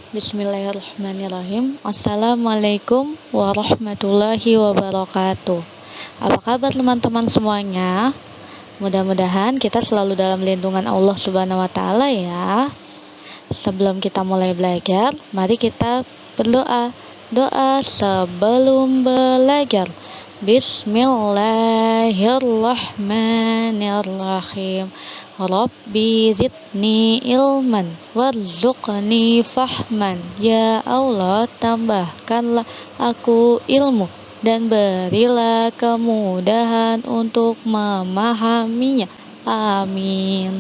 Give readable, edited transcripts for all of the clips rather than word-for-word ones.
Bismillahirrahmanirrahim. Assalamualaikum warahmatullahi wabarakatuh. Apa kabar teman-teman semuanya? Mudah-mudahan kita selalu dalam lindungan Allah Subhanahu wa taala ya. Sebelum kita mulai belajar, mari kita berdoa. Doa sebelum belajar. Bismillahirrahmanirrahim. Rabbi zidni ilman warzuqni fahman. Ya Allah, tambahkanlah aku ilmu dan berilah kemudahan untuk memahaminya. Amin.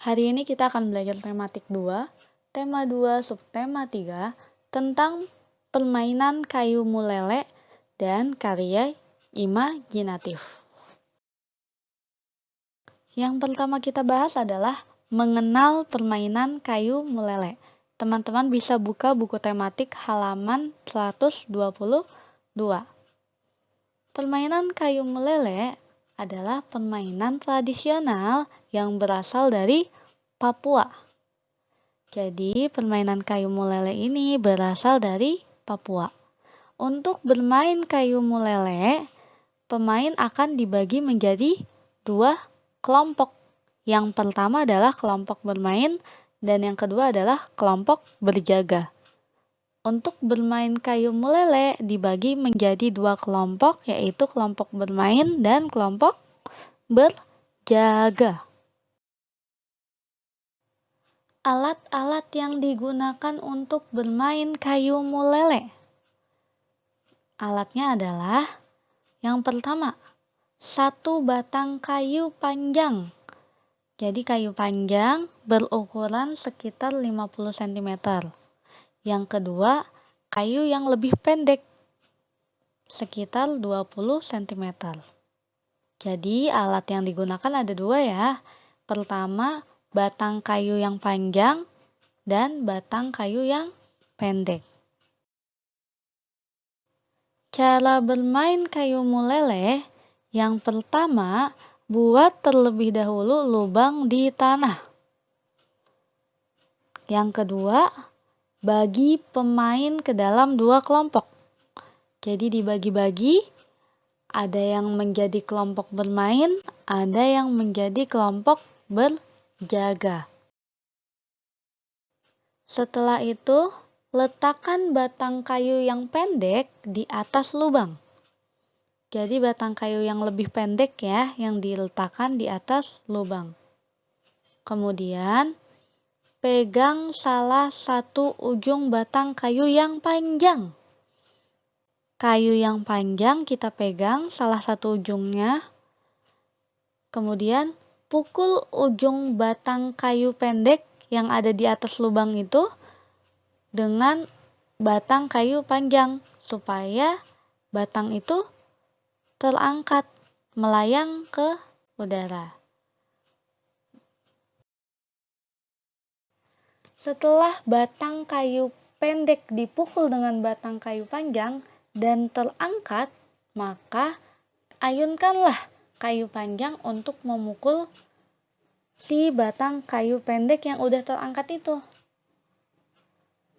Hari ini kita akan belajar tematik 2, tema 2, subtema 3 tentang permainan kayu mulele dan karya imajinatif. Yang pertama kita bahas adalah mengenal permainan kayu mulele. Teman-teman bisa buka buku tematik halaman 122. Permainan kayu mulele adalah permainan tradisional yang berasal dari Papua. Jadi, permainan kayu mulele ini berasal dari Papua. Untuk bermain kayu mulele, pemain akan dibagi menjadi 2 kelompok. Yang pertama adalah kelompok bermain dan yang kedua adalah kelompok berjaga. Untuk bermain kayu mulele dibagi menjadi 2 kelompok, yaitu kelompok bermain dan kelompok berjaga. Alat-alat yang digunakan untuk bermain kayu mulele. Alatnya adalah yang pertama, 1 batang kayu panjang. Jadi kayu panjang berukuran sekitar 50 cm. Yang kedua, kayu yang lebih pendek sekitar 20 cm. Jadi alat yang digunakan ada 2 ya. Pertama, batang kayu yang panjang dan batang kayu yang pendek. Cara bermain kayu mulele, yang pertama, buat terlebih dahulu lubang di tanah. Yang kedua, bagi pemain ke dalam 2 kelompok. Jadi dibagi-bagi, ada yang menjadi kelompok bermain, ada yang menjadi kelompok berjaga. Setelah itu, letakkan batang kayu yang pendek di atas lubang. Jadi batang kayu yang lebih pendek ya, yang diletakkan di atas lubang. Kemudian, pegang salah satu ujung batang kayu yang panjang. Kayu yang panjang kita pegang salah satu ujungnya. Kemudian, pukul ujung batang kayu pendek yang ada di atas lubang itu dengan batang kayu panjang supaya batang itu terangkat melayang ke udara. Setelah batang kayu pendek dipukul dengan batang kayu panjang dan terangkat, maka ayunkanlah kayu panjang untuk memukul si batang kayu pendek yang udah terangkat itu.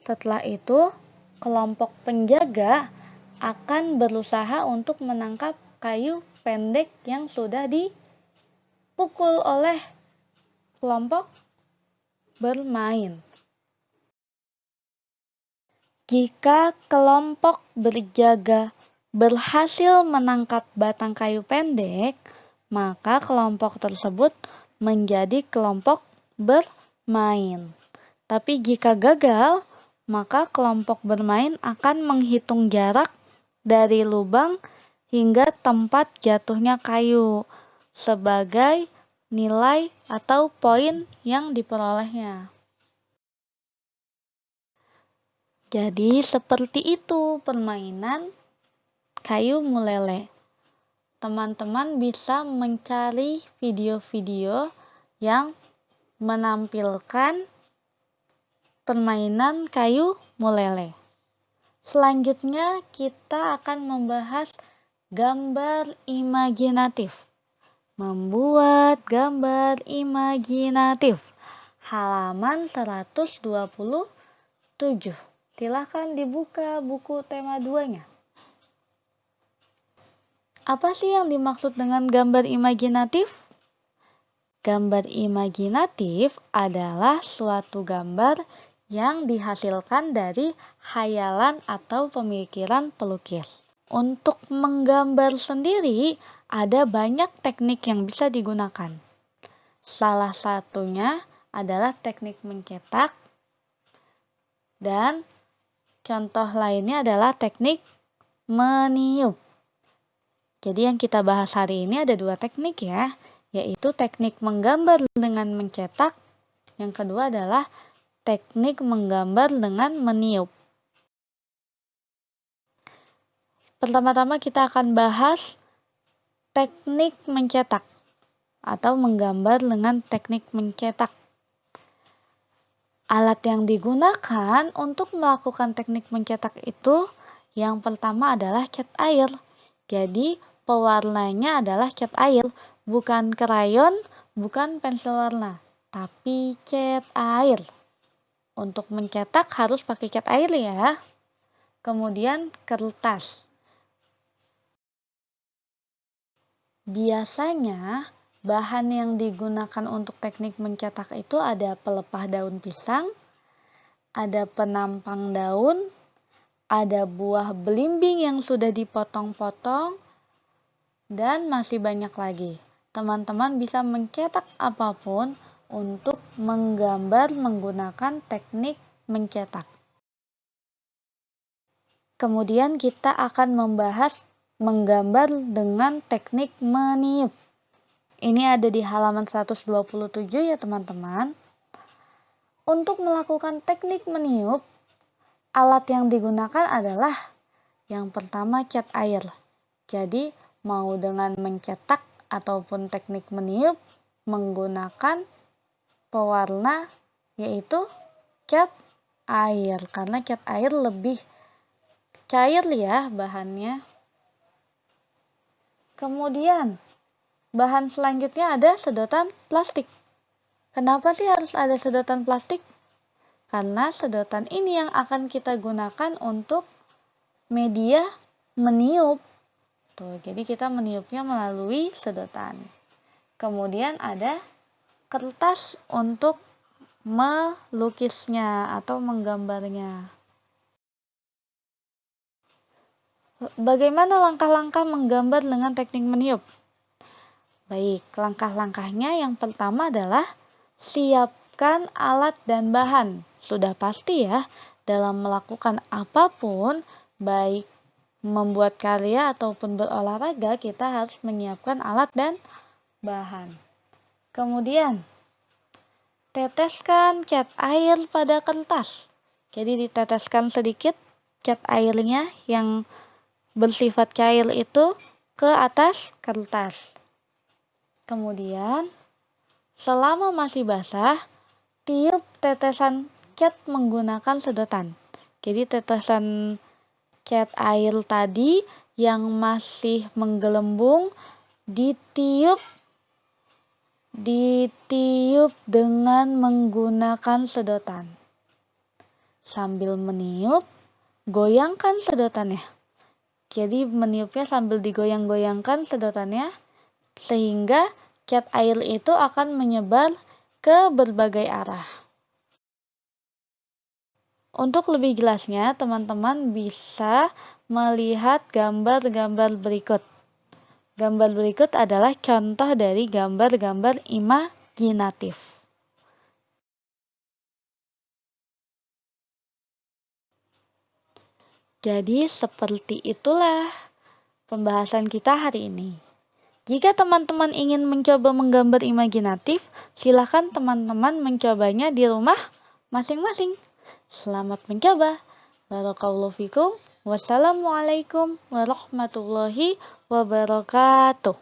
Setelah itu, kelompok penjaga akan berusaha untuk menangkap kayu pendek yang sudah dipukul oleh kelompok bermain. Jika kelompok berjaga berhasil menangkap batang kayu pendek, maka kelompok tersebut menjadi kelompok bermain. Tapi jika gagal, maka kelompok bermain akan menghitung jarak dari lubang hingga tempat jatuhnya kayu sebagai nilai atau poin yang diperolehnya. Jadi seperti itu permainan kayu mulele. Teman-teman bisa mencari video-video yang menampilkan permainan kayu mulele. Selanjutnya kita akan membahas gambar imajinatif. Membuat gambar imajinatif. halaman 127. Silahkan dibuka buku tema 2-nya. Apa sih yang dimaksud dengan gambar imajinatif? Gambar imajinatif adalah suatu gambar yang dihasilkan dari khayalan atau pemikiran pelukis. Untuk menggambar sendiri, ada banyak teknik yang bisa digunakan. Salah satunya adalah teknik mencetak, dan contoh lainnya adalah teknik meniup. Jadi yang kita bahas hari ini ada 2 teknik ya, yaitu teknik menggambar dengan mencetak, yang kedua adalah teknik menggambar dengan meniup. Pertama-tama kita akan bahas teknik mencetak atau menggambar dengan teknik mencetak. Alat yang digunakan untuk melakukan teknik mencetak itu yang pertama adalah cat air. Jadi pewarnanya adalah cat air, bukan krayon, bukan pensil warna, tapi cat air. Untuk mencetak harus pakai cat air ya. Kemudian kertas. Biasanya bahan yang digunakan untuk teknik mencetak itu ada pelepah daun pisang, ada penampang daun, ada buah belimbing yang sudah dipotong-potong, dan masih banyak lagi. Teman-teman bisa mencetak apapun untuk menggambar menggunakan teknik mencetak. Kemudian kita akan membahas menggambar dengan teknik meniup. Ini ada di halaman 127 ya teman-teman. Untuk melakukan teknik meniup, alat yang digunakan adalah yang pertama cat air. Jadi mau dengan mencetak ataupun teknik meniup menggunakan pewarna yaitu cat air. Karena cat air lebih cair ya bahannya. Kemudian bahan selanjutnya ada sedotan plastik. Kenapa sih harus ada sedotan plastik? Karena sedotan ini yang akan kita gunakan untuk media meniup. Tuh, jadi kita meniupnya melalui sedotan. Kemudian ada kertas untuk melukisnya atau menggambarnya. Bagaimana langkah-langkah menggambar dengan teknik meniup? Baik, langkah-langkahnya yang pertama adalah siapkan alat dan bahan. Sudah pasti ya, dalam melakukan apapun, baik membuat karya ataupun berolahraga, kita harus menyiapkan alat dan bahan. Kemudian, teteskan cat air pada kertas. Jadi diteteskan sedikit cat airnya yang bersifat cair itu ke atas kertas. Kemudian, selama masih basah, tiup tetesan cat menggunakan sedotan. Jadi tetesan cat air tadi yang masih menggelembung ditiup dengan menggunakan sedotan. Sambil meniup, goyangkan sedotannya. Jadi meniupnya sambil digoyang-goyangkan sedotannya, sehingga cat air itu akan menyebar ke berbagai arah. Untuk lebih jelasnya, teman-teman bisa melihat gambar-gambar berikut. Gambar berikut adalah contoh dari gambar-gambar imajinatif. Jadi seperti itulah pembahasan kita hari ini. Jika teman-teman ingin mencoba menggambar imajinatif, silakan teman-teman mencobanya di rumah masing-masing. Selamat mencoba. Barakallahu fikum. Wassalamualaikum warahmatullahi wabarakatuh.